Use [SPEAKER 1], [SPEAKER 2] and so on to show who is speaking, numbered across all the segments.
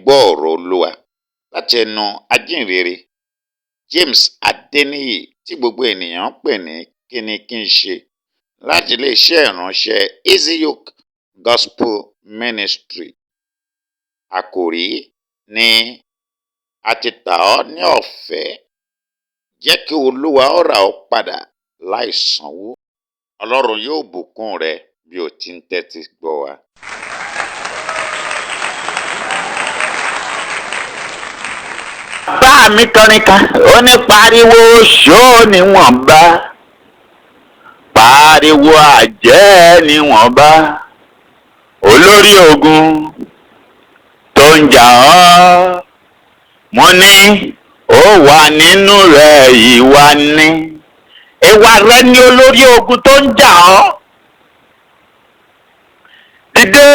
[SPEAKER 1] gbọ́ ọ̀rọ̀ Olúwa láti ẹnu ajínrere James Adeniyi tí gbogbo ènìyàn ń pè ní kinikinse láti iléeṣẹ́ ìránṣẹ́ Easy Yoke Gospel Ministry. Àkòrí ni a ti tà ọ́ ní ọ̀fẹ́, jẹ́ kí Olúwa ó rà ọ́ padà láìsanwó. Ọlọ́run yóò bùkún rẹ bí o ti ń tẹ́tí gbọ́ wa.
[SPEAKER 2] Bá mi kọrin kan, ó ní pariwo ṣó níwọ̀nba, pariwo àjẹ́ níwọ̀nba, olórí ogun tó ń jà ọ́, mo ní ó wà nínú rẹ̀, ìwà ni ìwà rẹ ní olórí ogun tó ń jà ọ́. Dìde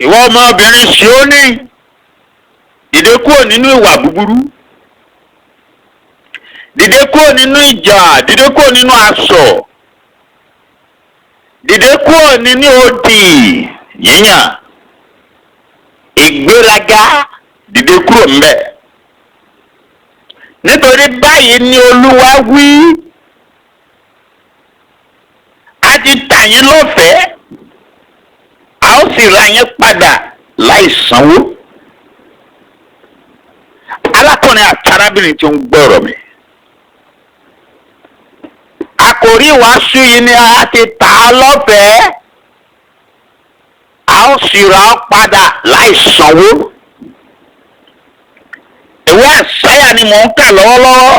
[SPEAKER 2] ìwọ ọmọbìnrin Síónì, dìde kúrò nínú ìwà búburú, dìde kúrò nínú ìjà, dìde kúrò nínú asọ̀, dìde kúrò nínú òdì yíyàn, ìgbéraga, dìde kúrò ńbẹ̀. Nítorí báyìí ni Olúwa wí, a ti tà yín lọ́fẹ̀ẹ́, a ó sì rà yín padà láìsanwó. Arákùnrin àti arábìnrin tí ó ń gbọ́rọ̀ mi, àkòrí ìwàásù yìí ni a ti tà ọ́ lọ́fẹ̀ẹ́, a ó sì rà ọ́ padà láìsanwó. Ìwé Àìsáyà ni mò ń kà lọ́wọ́lọ́wọ́,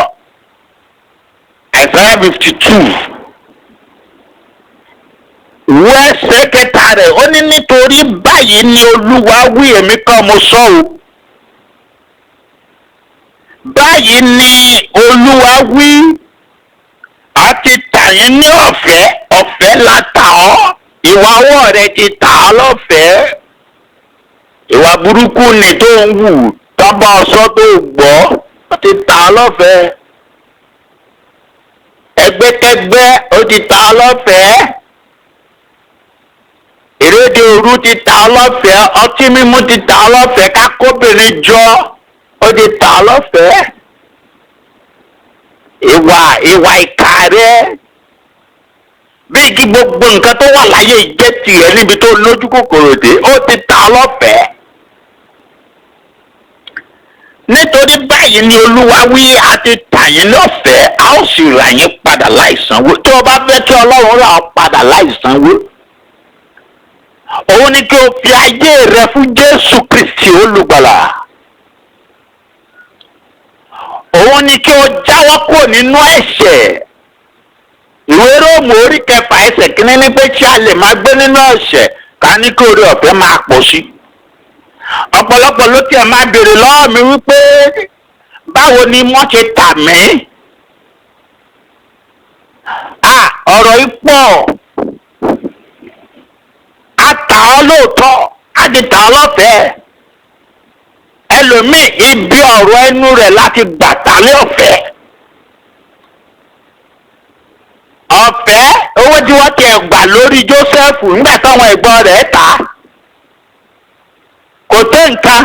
[SPEAKER 2] Àìsáyà 52. Ìwé ẹsẹ̀ kẹta rẹ̀ ó ní nítorí báyìí ni Olúwa wí, èmi kọ́ mo sọ o. Báyìí ni Olúwa wí, a ti tà yín ní ọ̀fẹ́, ọ̀fẹ́ la tà ọ́. Ìwà ọwọ́ rẹ ti tà ọ́ lọ́fẹ̀ẹ́. Ìwà burúkú ni tó ń wù, tọ́ba ọ̀sọ́ tó gbọ́, ó ti tà ọ́ lọ́fẹ̀ẹ́. Ẹgbẹ́kẹ́gbẹ́ ó ti tà ọ́ lọ́fẹ̀ẹ́. Ìrédè òru ti tà ọ́ lọ́fẹ̀ẹ́. Ọtí mímu ti tà ọ́ lọ́fẹ̀ẹ́. Kákóbìnrin jọ ó ti tà ọ́ lọ́fẹ̀ẹ́. Ìwà ìkà rẹ, bí kí gbogbo nǹkan tó wà láyé jẹ́ tirẹ̀ níbi tó lójú kòkòrò dé, ó ti tà ọ́ lọ́fẹ̀ẹ́. Nítorí báyìí ni Olúwa wí, a ti tà yín lọ́fẹ̀ẹ́, a ó sì rà yín padà láìsanwó. Tí o bá fẹ́ kí Ọlọ́run rà ọ́ padà láìsanwó, òun ni kí o fi ayé rẹ fún Jésù Kristi olùgbàlà. Òun ni kí o jáwọ́ kúrò nínú ẹ̀ṣẹ̀. Ìwé Róòmù orí 6 ẹsẹ̀ 1 ní pé kí a lè máa gbé nínú ẹ̀ṣẹ̀, ká ní kí oore ọ̀fẹ́ máa pọ̀ sí. Ọ̀pọ̀lọpọ̀ ló tiẹ̀ máa béèrè lọ́wọ́ mi wípé báwo ni wọ́n ṣe tà mí? Ọ̀rọ̀ yìí pọ̀. A tà ọ́ lóòótọ́, a ti tà ọ́ lọ́fẹ̀ẹ́. Ẹlòmíì ibi ọ̀rọ̀ ẹnu rẹ̀ láti gbà tà lé ọ̀fẹ́. Ọ̀fẹ́ owó tí wọ́n ti gbà lórí Jósẹ́fù nígbà táwọn ẹ̀gbọ́n rẹ̀ tà á. Kò tó nǹkan,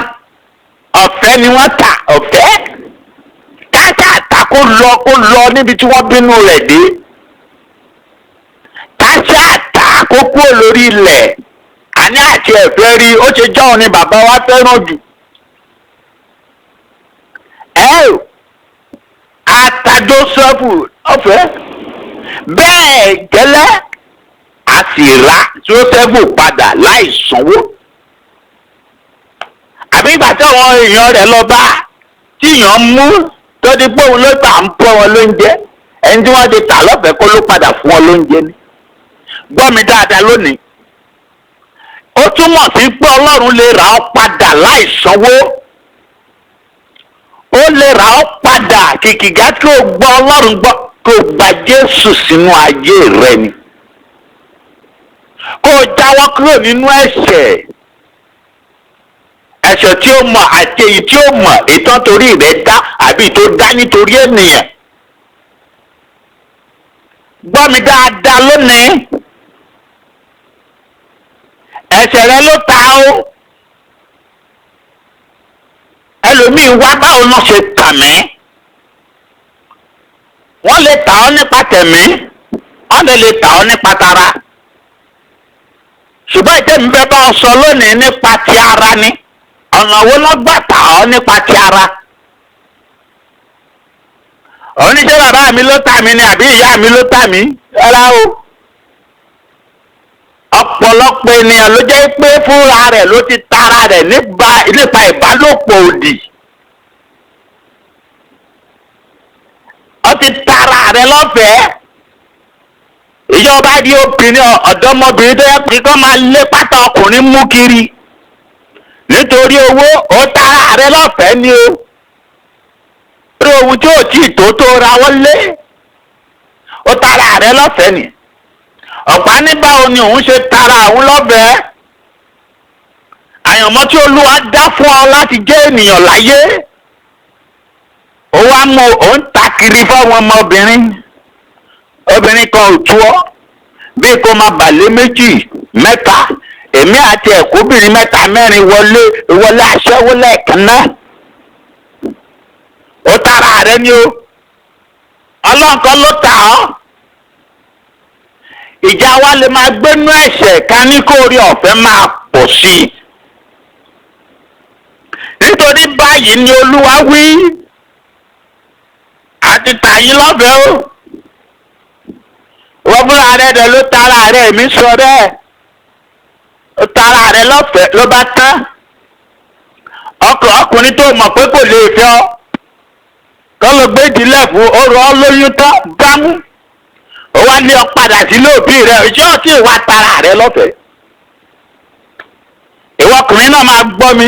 [SPEAKER 2] ọ̀fẹ́ ni wọ́n tà, ọ̀fẹ́. Káṣá àtà kó lọ níbi tí wọ́n bínú rẹ̀ dé. Káṣá àtà kó kúrò lórí ilẹ̀. Àní àti ẹ̀fẹ́ rí, ó ṣe jọ́ òun ni bàbá wa fẹ́ràn jù. Ata Jósẹ́fù ọ̀fẹ́. Bẹ́ẹ̀ gẹ́lẹ́ a sì ra Jósẹ́fù padà láìsanwó. Àbí ìgbà tí àwọn èèyàn rẹ̀ lọ bá, tí èèyàn mú tó di pé òun ló tà ń bọ́ wọn lóúnjẹ, ẹni tí wọ́n ti tà lọ́fẹ̀ẹ́ kó ló padà fún wọn lóúnjẹ ni. Gbọ́ mi dáadáa lónìí. Ó túmọ̀ sí pé Ọlọ́run lè rà ọ́ padà láìsanwó. Ó lè rà ọ́ padà kìkìgá kí o gbọ́ Ọlọ́run gbọ́, kí o gba Jésù sínú ayé rẹ ni. Kó o jáwọ́ kúrò nínú ẹ̀ṣẹ̀. Ẹ̀ṣẹ̀ tí ó mọ̀ àti èyí tí ó mọ̀, ìtàn torí rẹ̀ dá àbí tó dá nítorí ènìyàn. Gbọ́ mi dáadáa lónìí. Ẹ̀ṣẹ̀ rẹ ló ta ó. ẹlòmíì wá báwo náà ṣe tàn mí. Wọ́n lè tà ọ́ nípa tẹ̀mí, wọ́n lè tà ọ́ nípa tara. Ṣùgbọ́n ìtẹ́mi fẹ́ bá ọ sọ lónìí nípa ti ara ni. Ọ̀nà wo ló gbà tà ọ́ nípa ti ara? Oníṣẹ́ bàbá mi ló tà mí ni àbí ìyá mi ló tà mí? Rárá o. Ọ̀pọ̀lọpọ̀ ènìyàn ló jẹ́ pé fúnra rẹ̀ ló ti tara rẹ̀ nípa ìbálòpọ̀ òdì. Ó ti tara rẹ̀ lọ́fẹ̀ẹ́. Ìjọba di obìnrin ọ̀dọ́mọbìnrin tó yẹ pé kó máa lé pátá ọkùnrin mú kiri. Nítorí owó, ó tara rẹ̀ lọ́fẹ̀ẹ́ ni o. Rí ohun tí ò tí ì tó ra wọlé. Ó tara rẹ̀ lọ́fẹ̀ẹ́ ni. Ọ̀pá ní báwo ni òun ṣe tara òun lọ́fẹ̀ẹ́. Àyànmọ́ tí Olúwa dá fún ọ láti jẹ́ ènìyàn láyé. Ó wá mú òun ta kiri fáwọn ọmọbìnrin. Obìnrin kan ò tú ọ bí kò máa bàlẹ́ méjì mẹ́ta èmi àti ẹ̀kúbìnrin mẹ́ta mẹ́rin wọlé aṣẹ́wó lẹ́ẹ̀kan náà. Ó tara rẹ ni o. Ọlọ́run kan ló tà ọ́. Ìjà wa lè máa gbénú ẹ̀ṣẹ̀ ká ní kó orí ọ̀fẹ́ máa pọ̀ sí i. Nítorí báyìí ni Olúwa wí. Àti tà yín lọ́fẹ̀ẹ́ o. Wọ́n fúnra rẹ̀ dẹ̀ ló tara rẹ̀ mi sọ bẹ́ẹ̀. Ó tara rẹ̀ lọ́fẹ̀ẹ́ ló bá tán. Ọkùnrin tó mọ̀ pé kò lè fẹ́ ọ. Kọ́ ló gbé ìdílé fún orò ọlóyún tán bámú. Ó wá ní ọ padà sílé òbí rẹ̀ ìjọ́ tí ìwà tara rẹ̀ lọ́fẹ̀ẹ́. Ìwọ ọkùnrin náà máa gbọ́ mi.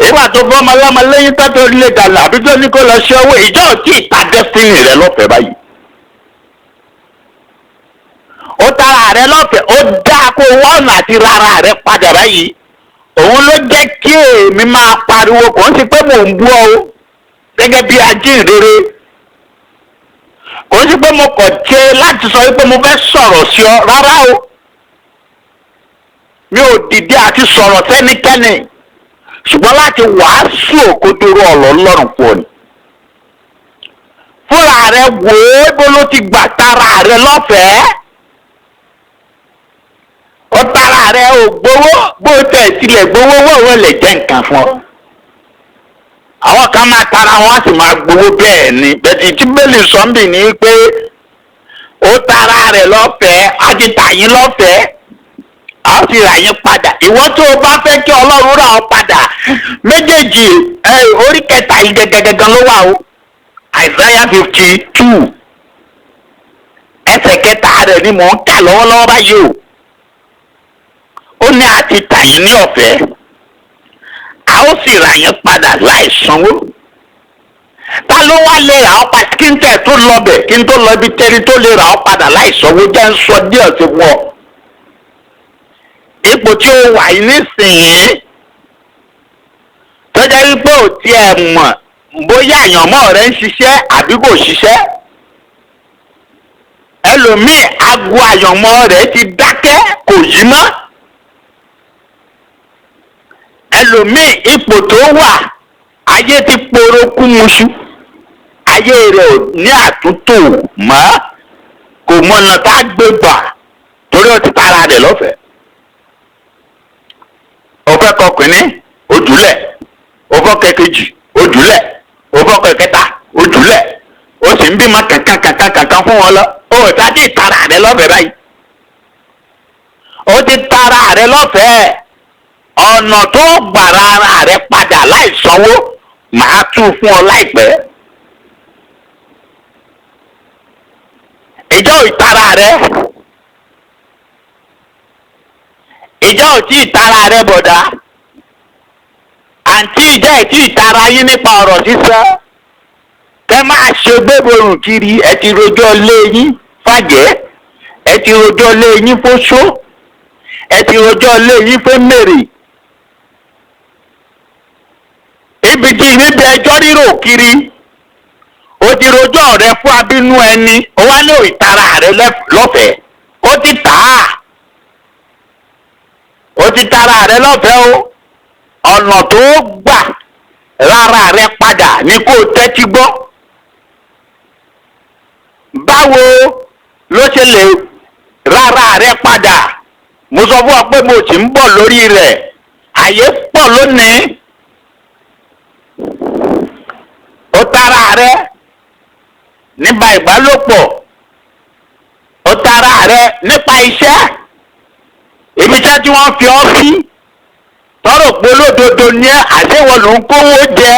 [SPEAKER 2] Ìwà tó fọ́mọ lọ́mọ lẹ́yìn tó tó lè dàlà àbí tó ní kó lọ ṣe owó ìjọ́ tí ìta destiny rẹ̀ lọ́fẹ̀ẹ́ báyìí. Ó tara rẹ̀ lọ́fẹ̀ẹ́ ó dá kó wọ́ọ̀nù àti rárá rẹ̀ padà báyìí. Òun ló jẹ́ kí èmi máa pariwo kò ń ṣe pé mò ń bú ọ o gẹ́gẹ́ bí ajínrere. Kò ń ṣe pé mo kàn jẹ́ láti sọ wípé mo fẹ́ sọ̀rọ̀ sí ọ rárá o. Mi ò dìde àti sọ̀rọ̀ sẹ́nikẹ́ni ṣùgbọ́n láti wàásù òkodoro ọ̀rọ̀ Ọlọ́run pọ̀ ni. Fúnra rẹ̀ wò ó bó ló ti gbà tara rẹ̀ lọ́fẹ̀ẹ́. Ó tara rẹ̀ ò gbowó bó tẹ̀ tilẹ̀ gbowó wọ́n lè jẹ́ nǹkan fún ọ. Àwọn kan máa tara wọn á sì máa gbowó bẹ́ẹ̀ ni bẹ́ẹ̀ tí bẹ́ẹ̀lì sọ́ńbì ní pé ó tara rẹ̀ lọ́fẹ̀ẹ́ á ti tà yín lọ́fẹ̀ẹ́ á sì rà yín padà. Ìwọ tó o bá fẹ́ kí Ọlọ́run rà ọ́ padà méjèèjì orí kẹta yìí gẹ́gẹ́gẹ́gẹ́ ló wà o. Isaiah 52 ẹsẹ̀ kẹta rẹ̀ ni mò ń kà lọ́wọ́lọ́wọ́ báyìí o. Ó ní a ti tà yín ní ọ̀fẹ́ a ó sì rà yín padà láì sanwó. Ta ló wá lè rà ọ́ padà kí n tẹ̀ tó lọ bẹ̀ kí n tó lọ ibi tẹ́ni tó lè rà ọ́ padà láì sanwó jẹ́ ń sọ díẹ̀ sí wọ. Ipò tí ó wà yìí nísìnyí tó jẹ́ wípé ò tiẹ̀ mọ̀ bóyá àyànmọ́ rẹ̀ ń ṣiṣẹ́ àbí kò ṣiṣẹ́. Ẹlòmíì aago àyànmọ́ rẹ̀ ti dákẹ́ kò yí mọ́. Ẹlòmíì ipò tó wà ayé ti porokú muṣu ayé rẹ̀ ò ní àtúntò mọ́ kò mọ̀nà tá a gbé gbà torí ó ti tara rẹ̀ lọ́fẹ̀ẹ́. Ọ̀fẹ́ kọkùnrin ojúlẹ̀ ọ̀fọ́ kẹkẹjì ojúlẹ̀ ọ̀fọ́ kẹkẹta ojúlẹ̀ ó sì ń bímọ kankan fún wọn lọ ó ti tara rẹ̀ lọ́fẹ̀ẹ́ báyìí. Ó ti tara rẹ̀ lọ́fẹ̀ẹ́. Ọ̀nà tó gbàrà ara rẹ̀ padà láì sanwó màá tú fún ọ láìpẹ́. Ìjọ ìtara rẹ̀ ìjọ ò tí ìtara rẹ̀ bọ̀dá àǹtí ìjọ ẹ̀ tí ìtara yín nípa ọ̀rọ̀ sísọ kẹ́ máa ṣe gbéborùn kiri ẹ ti rojọ́ lé yín fàjẹ́ ẹ ti rojọ́ lé yín fóṣó ẹ ti rojọ́ lé yín fẹ́ mèrè. Ibi tí níbi ẹjọ́ rírò kiri ó ti rojọ́ rẹ fún abínú ẹni ó wá ní ìtara rẹ lọ́fẹ̀ẹ́ ó ti tà á ó ti tara rẹ lọ́fẹ̀ẹ́ o ọ̀nà tó gbà rárá rẹ padà ní kó tẹ́tí gbọ́. Báwo ló ṣe lè rárá rẹ padà? Mo sọ fún ọ pé mo sì ń bọ̀ lórí rẹ̀. Àyè pọ̀ lónìí. Ó tara rẹ nípa ìbálòpọ̀. Ó tara rẹ nípa iṣẹ́. Ibi iṣẹ́ tí wọ́n fi ọ́ sí. Tọ́rọ̀ pé olódodo ní àṣewọ̀ ló ń kówó jẹ.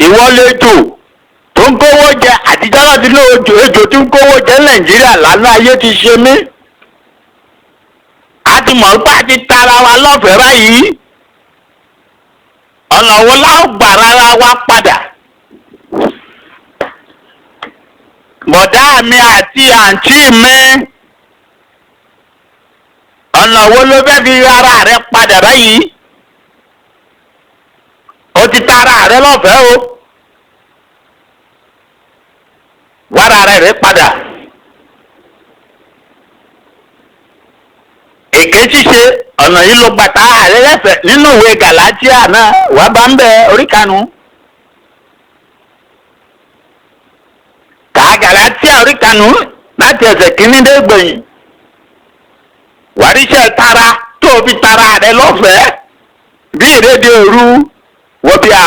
[SPEAKER 2] Ìwọ lejò tó ń kówó jẹ àtijọ́ láti ní ejò tí ń kówó jẹ Nàìjíríà lánàá ayé ti ṣe mí. A ti mọ̀ pé a ti tara wa lọ́fẹ̀ẹ́ báyìí. Ọ̀nà wo la ó gbà rárá wa padà? Bọ̀dá mi àti àǹtí mi, ọ̀nà wo ló fẹ́ fi rárá rẹ padà báyìí? O ti tara rẹ lọ́fẹ̀ẹ́ o. Wàrà rẹ padà. Èké ṣíṣe ọ̀nà yìí ló gbà tara rẹ lẹ́fẹ̀ẹ́ nínú ìwé Gàlátíà náà wà bá ń bẹ orí karùn-ún. Kà Gàlátíà orí karùn-ún láti ẹsẹ̀ kìíní dé gbẹ̀yìn. Wàríṣẹ́ tara tó fi tara rẹ lọ́fẹ̀ẹ́ bí ìrédè òru wọ bí a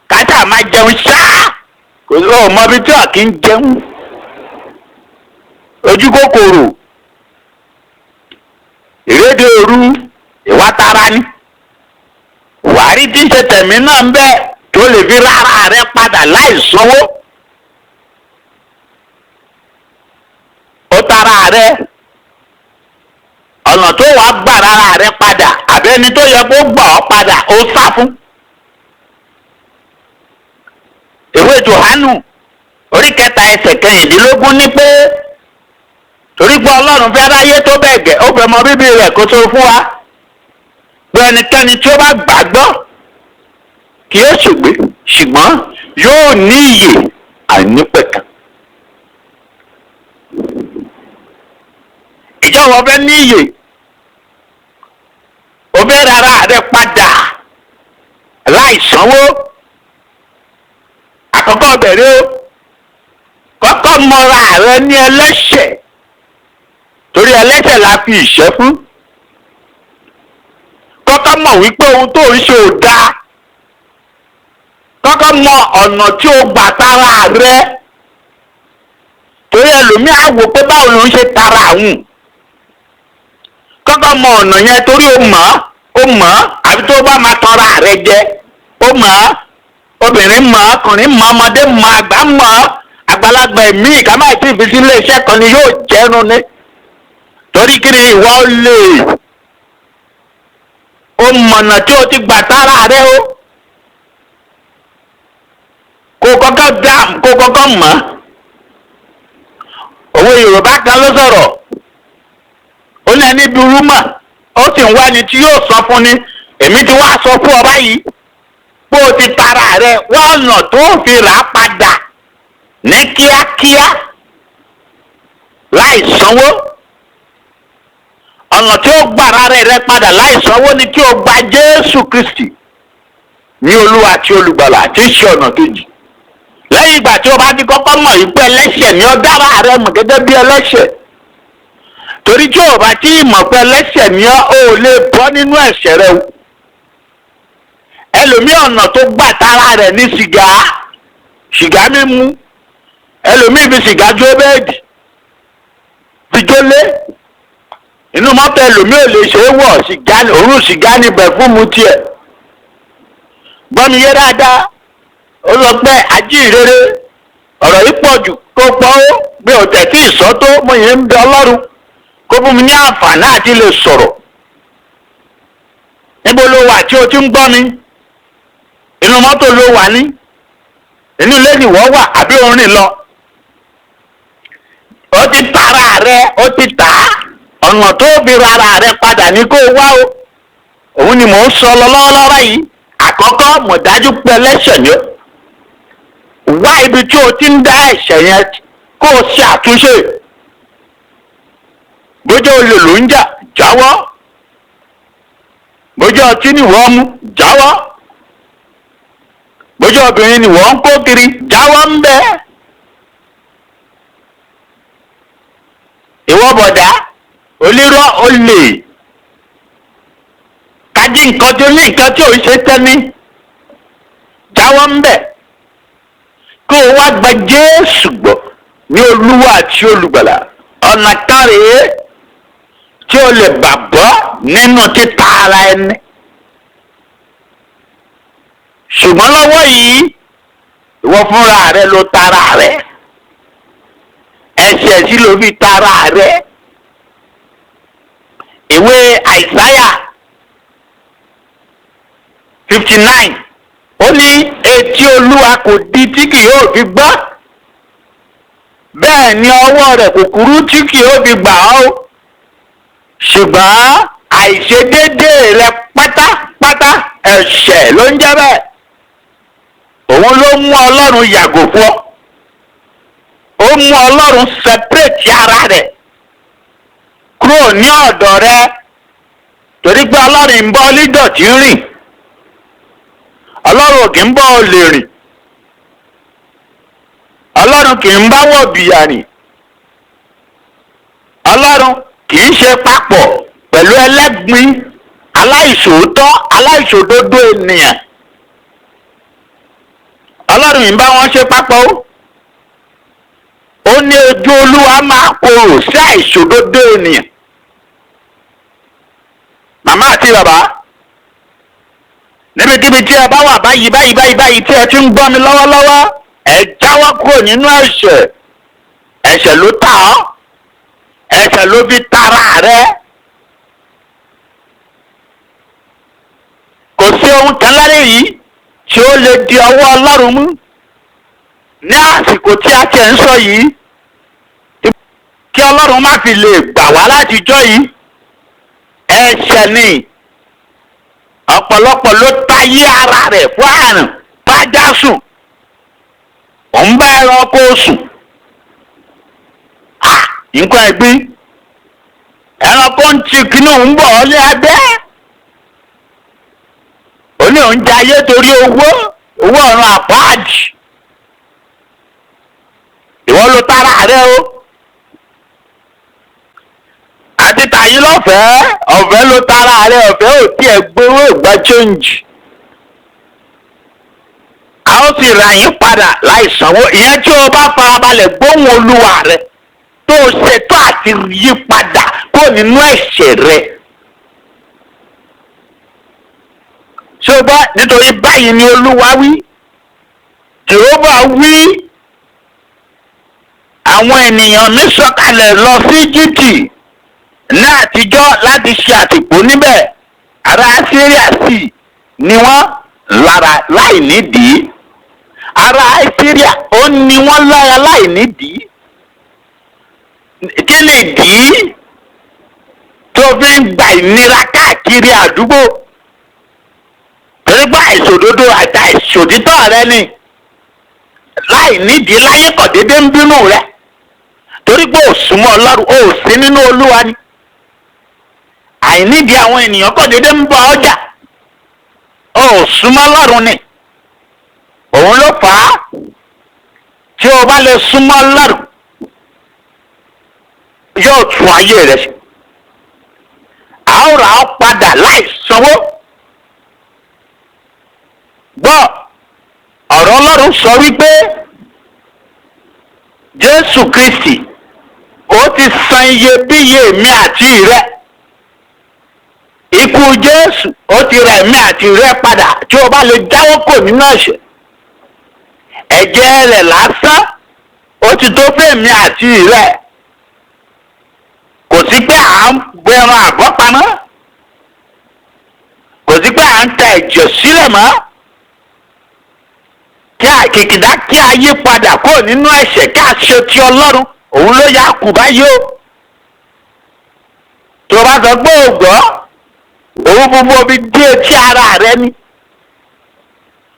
[SPEAKER 2] kájà máa jẹun ṣáá kò sí ọmọ bí tí a kì í jẹun ojú kòkòrò ìrédè òru ìwà tara ni wàrí tí ń ṣe tẹ̀mí náà ń bẹ tó lè fi rárá rẹ padà láì sanwó. Ó tara rẹ ọ̀nà tó wàá gbà rárá rẹ padà àbẹ́ni tó yẹ kó gbà ọ́ padà ó sá fún. Ìwé Jòhánù orí 3 ẹsẹ̀ 16 ní pé torí pé Ọlọ́run fẹ́ ráyé tó bẹ́ẹ̀ gẹ́ ó fẹ́ mọ bíbí rẹ̀ kó tó fún wa pé ẹnikẹ́ni tí ó bá gbàgbọ́ kì yóò ṣègbé ṣùgbọ́n yóò ní ìyè àìnípẹ̀kun. Ìjọba fẹ́ ní ìyè ó fẹ́ rárá rẹ padà láì sanwó. Àkọ́kọ́ bẹ̀rẹ̀ o kọ́kọ́ mọra rẹ ní ẹlẹ́ṣẹ̀ torí ẹlẹ́ṣẹ̀ la fi ìṣẹ́ fún. Kọ́kọ́ mọ̀ wípé ohun tó ń ṣe ò dáa. Kọ́kọ́ mọ ọ̀nà tí o gbà tara rẹ torí ẹlòmíì á wò pé báwo ló ń ṣe tara àwọn. Kọ́kọ́ mọ ọ̀nà yẹn torí o mọ̀ àbí tó bá máa tọra rẹ jẹ o mọ̀ obìnrin mọ̀ ọkùnrin mọ̀ ọmọdé mọ̀ àgbà mọ̀ àgbàlagbà ẹ̀mí ìkàmá ìtì ìfisí ilé iṣẹ́ kan ni yóò jẹ́nu ní torí kí ni ìwọ lè o mọ̀nà tí o ti gbà tara rẹ o kó kọ́kọ́ mọ̀. Òwe Yorùbá kan ló sọ̀rọ̀ ó ní ẹni burú mọ̀ ó sì ń wá ẹni tí yóò sọ fún ni. Èmi ti wá sọ fún ọ báyìí pé o ti tara rẹ wá ọ̀nà tó fi rà á padà ní kíákíá láì sanwó. Ọ̀nà tí ó gbà rárá rẹ padà láì sanwó ni kí o gba Jésù Kristi ní Olúwa àti Olùgbàlà tí í ṣe ọ̀nà kejì. Lẹ́yìn ìgbà tí o bá ti kọ́kọ́ mọ̀ ìpẹ́ ẹlẹ́ṣẹ̀ ni ó dára rẹ mọ̀ gẹ́gẹ́ bí ẹlẹ́ṣẹ̀ torí tí o bá tí mọ̀ pé ẹlẹ́ṣẹ̀ ni ó lè bọ́ nínú ẹ̀ṣẹ̀ rẹ o. Ẹlòmíì ọ̀nà tó gbà tara rẹ̀ ní sìgá mímu. Ẹlòmíì fi sìgá jó bẹ́ẹ̀dì fi jólé inú mọ́tò ẹlòmíì ò lè ṣe é wọ̀ òórùn sìgá ní bẹ̀fúmù tiẹ̀. Gbọ́mi yé dáadáa ó lọ pé ajíhìnrere ọ̀rọ̀ yìí pọ̀ jù kó pọ̀ ó bí ò tẹ̀ tí ìsọ́ tó mo yẹn ń bẹ Ọlọ́run kó fún mi ní àǹfààní àti lè sọ̀rọ̀. Níbo ló wà tí o ti ń gbọ́ mi? Inú mọ́tò ló wà ní? Inú ilé nìwọ́ wà àbí orin lọ? Ó ti tara rẹ ó ti tà á ọ̀nà tó fi rárá rẹ padà ní kó wá o. Òun ni mò ń sọ lọ́wọ́lọ́wọ́ yìí. Àkọ́kọ́ mọ̀ dájú pé ẹlẹ́ṣẹ̀ ni ó. Wá ibi tí o ti ń dá ẹ̀ṣẹ̀ yẹn kó o ṣe àtúnṣe. Bójú olè ló ń jà jáwọ́ bójú ọtí ni wọ́n mú jáwọ́, bójú obìnrin ni wọ́n ń kó kiri jáwọ́ ń bẹ́. ìwọ bọ̀dá onírọ́ olè kájí nǹkan tó ní nǹkan tí ò ń ṣe tẹ́ni jáwọ́ ń bẹ̀ kó o wá gba Jésù gbọ́ ní Olúwa àti Olùgbàlà. ọ̀nà kan rèé tí o lè gbàgbọ́ nínú títa ara ẹni. ṣùgbọ́n lọ́wọ́ yìí ìwọ fúnra rẹ ló tara rẹ, ẹ̀ṣẹ̀ sí ló fi tara rẹ. ìwé Àìsáyà 59 ó ní etí Olúwa kò di tí kì yóò fi gbọ́, bẹ́ẹ̀ ni ọwọ́ rẹ̀ kò kúrú tí kì yóò fi gbà ọ́. ṣùgbọ́n àìṣedéédéé rẹ pátápátá ẹ̀ṣẹ̀ ló ń jẹ́ bẹ́ẹ̀. òun ló mú Ọlọ́run yàgò fún ọ, ó mú Ọlọ́run separate ara rẹ̀ kúrò ní ọ̀dọ̀ rẹ, torí pé Ọlọ́run ń bọ́ lídọ̀tí rìn, Ọlọ́run ò kì ń bọ́ olè rìn, Ọlọ́run kì ń bá wọ̀bìyà rìn, Ọlọ́run kì í ṣe papọ̀ pẹ̀lú ẹlẹ́gbin aláìṣòótọ́ aláìṣòdodo ènìyàn. Ọlọ́run ń bá wọn ṣe papọ̀ ó ní ojú Olúwa máa korò sí àìṣòdodo ènìyàn. màmá àti bàbá níbikíbi tí ẹ bá wà báyìí tí ẹ ti ń gbọ́ mi lọ́wọ́lọ́wọ́, ẹ jáwọ́ kúrò nínú ẹ̀ṣẹ̀. ẹ̀ṣẹ̀ ló tà ọ́, ẹ̀ṣẹ̀ ló fi tara rẹ. kò sí ohun kan láyé yìí tí ó lè di ọwọ́ Ọlọ́run mú ní àsìkò tí a ti ń sọ yìí, kí Ọlọ́run má fi lè gbà wá látijọ́ yìí. ẹ̀ṣẹ̀ ni ọ̀pọ̀lọpọ̀ ló tayé ara rẹ̀ fún àrùn bájá sùn, ò ń bá ẹranko sùn. nǹkan ẹ̀gbin ẹranko ń ti kínú ń bọ̀ ọ́ lé abẹ́. ó ní òun jayé torí owó ọ̀run àpáàdì. ìwọ ló tara rẹ o, àti tàyín lọ́fẹ̀ẹ́ ọ̀fẹ́ ló tara rẹ, ọ̀fẹ́ ò tí ẹ̀ gbowó ìgbà chẹ́ǹjì. a ó sì ra yín padà láìsanwó. ìyẹn tí o bá farabalẹ̀ gbóhùn Olúwa rẹ tó o ṣètò àti yí padà kó nínú ẹ̀ṣẹ̀ rẹ. ṣùgbọ́n nítorí báyìí ni Olúwa wí, Jèhófà wí, àwọn ènìyàn mi sọ̀kalẹ̀ lọ sí Íjíbítì ní àtijọ́ láti ṣe àtìpó níbẹ̀. ará Síríà sì ni wọ́n lára láì nídìí. ará Síríà ó ní wọ́n lára láì nídìí. kí ni ìdí tó fi ń gba ìnira káàkiri àdúgbò? torí pé àìṣòdodo àti àìṣòtítọ́ rẹ ni. láì nídìí láyé kọ̀ dédé ń bínú rẹ torí pé ò súnmọ́ Ọlọ́run, ò sí nínú Olúwa ni. àìnídìí àwọn ènìyàn kọ̀ dédé ń bá ọjà, ò súnmọ́ Ọlọ́run ni. òun ló fà á tí o bá lè súnmọ́ Ọlọ́run yóò tún ayé rẹ ṣe. a ó rà ọ́ padà láì sanwó. gbọ́ ọ̀rọ̀ Ọlọ́run sọ wípé Jésù Kristi ó ti san iyebíye mi àti rẹ. ikú Jésù ó ti ra ẹ̀mí àti rẹ padà tí o bá lè jáwọ́ kò nínú ẹ̀ṣẹ̀. ẹ̀jẹ̀ rẹ̀ lásán ó ti tó fèmí àti rẹ. kò sí pé à ń gbẹran àgọ́ pamọ́, kò sí pé à ń ta ẹ̀jẹ̀ sílẹ̀ mọ́. kìkìdá kí a yí padà kó nínú ẹ̀ṣẹ̀ kí a ṣe ti Ọlọ́run, òun ló yá kù báyìí o. tó o bá sọ pé o gbọ́, òun gbogbo omi dé etí ara rẹ ni.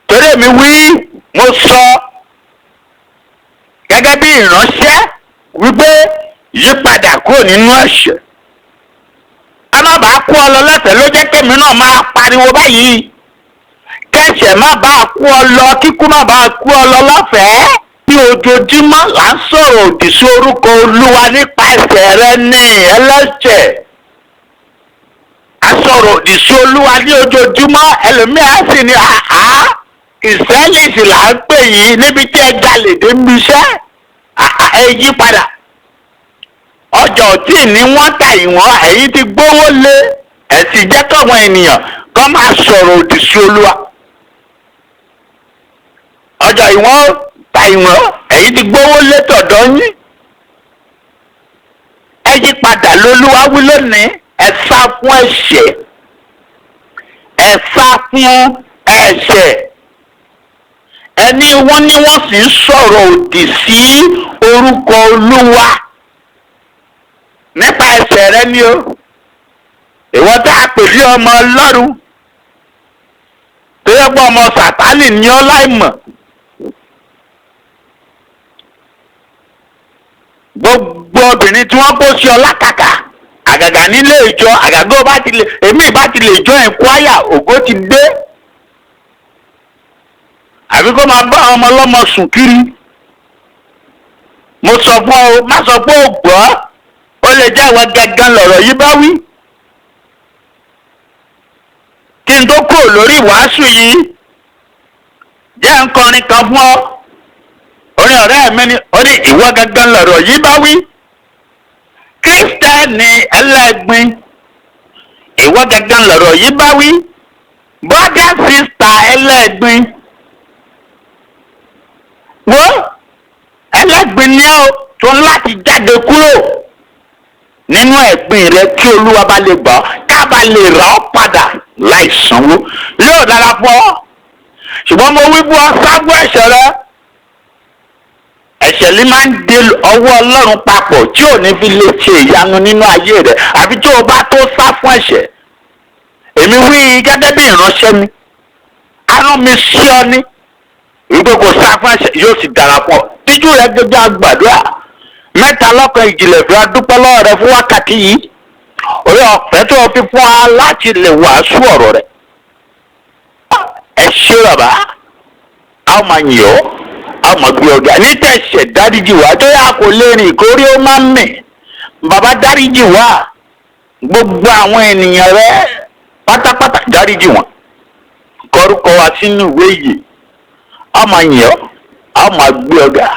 [SPEAKER 2] torí èmi wí, mo sọ gẹ́gẹ́ bí ìránṣẹ́ wípé yí padà kó nínú ẹ̀ṣẹ̀. a má bàa kú ọ lọ lọ́sẹ̀ ló jẹ́ kémi náà máa padà pariwo báyìí kẹ́sẹ̀ má bàa kú ọ lọ, kíkú má bàa kú ọ lọ lọ́fẹ̀ẹ́. Ní ojoojúmọ́ là ń sọ̀rọ̀ òdì sí orúkọ Olúwa nípa ẹ̀ṣẹ̀ rẹ ní ẹlẹ́ṣẹ̀. A sọ̀rọ̀ òdì sí Olúwa ní ojoojúmọ́, ẹlòmíà sì ní àá ìsẹ́lìsì là ń pè yín níbi tí ẹ jalè dé níbi iṣẹ́. Ẹ yí padà. Ọjà ọtí ni wọ́n ta ìwọ̀n, ẹ̀yin ti gbówó lé, ẹ sì jẹ́ káwọn ènìyàn kọ́ máa sọ̀rọ̀ òdì sí Olúwa. Ọjà ìwọ̀n ta ìwọ̀n, ẹ̀yin ti gbówó lé tọ̀dọ̀ yín. Ẹ yí padà lÓlúwa wí lónìí, ẹ sá fún ẹ̀ṣẹ̀. Ẹ sá fún ẹ̀ṣẹ̀. Ẹni wọ́n ní wọ́n sì ń sọ̀rọ̀ òdì sí orúkọ Olúwa nípa ẹ̀ṣẹ̀ rẹ ni o. Ìwọ tá a pè sí ọmọ Ọlọ́run tó yẹ pé ọmọ Sàtánì ní ọ láìmọ̀. Gbogbo obìnrin tí wọ́n kó sí ọ lákàkà, àgàgà nílé ìjọ, àgàgà bá ti lè, èmi bá ti lè jọ ẹ̀kwáyà, ògo ti dé. Àbí kó máa bá ọmọ ọlọ́mọ sùn kiri. Mo sọ fún ọ, má sọ pé ò gbọ́, ó lè jẹ́ ìwọ gangan lọ̀rọ̀ yìí bá wí. Kí n tó kúrò lórí ìwàásù yìí, jẹ́ ń kọrin kan fún ọ. Orin ọ̀rẹ́ mi ni, ó ní ìwọ gangan lọ̀rọ̀ yìí bá wí. Kírísítẹ́nì ẹlẹ́gbin, ìwọ gangan lọ̀rọ̀ yìí bá wí. Bọ́dá sísítà ẹlẹ́gbin, wo ẹlẹ́gbin ni ó tó láti jáde kúrò nínú ẹ̀gbin rẹ kí Olúwa bá lè gbọ́, ká bá lè rà ọ́ padà láìsanwó. Yóò dára fún ọ, ṣùgbọ́n mo wí fún ọ, ságbó ẹ̀ṣẹ̀ rẹ. Ẹ̀ṣẹ̀ lè máa ń de ọwọ́ Ọlọ́run papọ̀ tí ò ní fi lè ṣe ìyanu nínú ayé rẹ àfi tí o bá tó sá fún ẹ̀ṣẹ̀. Èmi wí gẹ́gẹ́ bí ìránṣẹ́ mi, arán mi sí ọ ní wípé kò sá fún ẹ̀ṣẹ̀, yóò sì dára fún ọ. Tíjú rẹ gẹ́gẹ́ àgbàdua mẹ́ta lọ́kàn ìjìnlẹ̀ fi adúpẹ́ lọ́wọ́ rẹ fún wákàtí yìí. Orí ọ̀fẹ́ tó fi fún wa láti lè wàásù ọ̀rọ̀ rẹ. Ẹ ṣé bàbá, a ó máa yìn ọ́, a ó máa gbé ọ̀gá. Ní tẹ̀sẹ̀ dáríjì wá tó yà kó lè rìn ìkórè ó máa ń mì. Bàbá dáríjì wá, gbogbo àwọn ènìyàn rẹ pátápátá dáríjì wọn. Kọrúkọ wa sínú ìwé yìí, a ó máa yìn ọ́, a ó máa gbé ọ̀gá.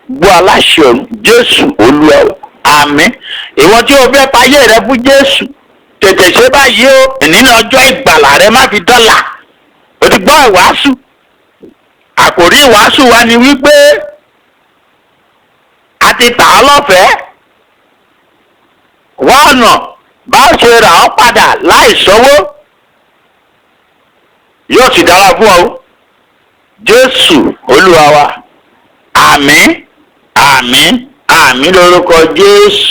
[SPEAKER 2] Gbọ́ aláṣẹ ọ̀run, Jésù Olúwa wa. Àmín. Ìwọ tí o fẹ́ payé rẹ fún Jésù, tètè ṣe báyìí o. Nínú ọjọ́ ìgbàlà rẹ má fi dọ́là. O ti gbọ́ ìwàásù. Àkòrí ìwàásù wa ni wípé a ti tà ọ́ lọ́fẹ̀ẹ́. Wá ọ̀nà bá ó ṣe rà ọ́ padà láì sanwó. Yóò sì dára fún ọ. Jésù Olúwa wa. Àmín. Àmín. Àmín lórúkọ Jésù.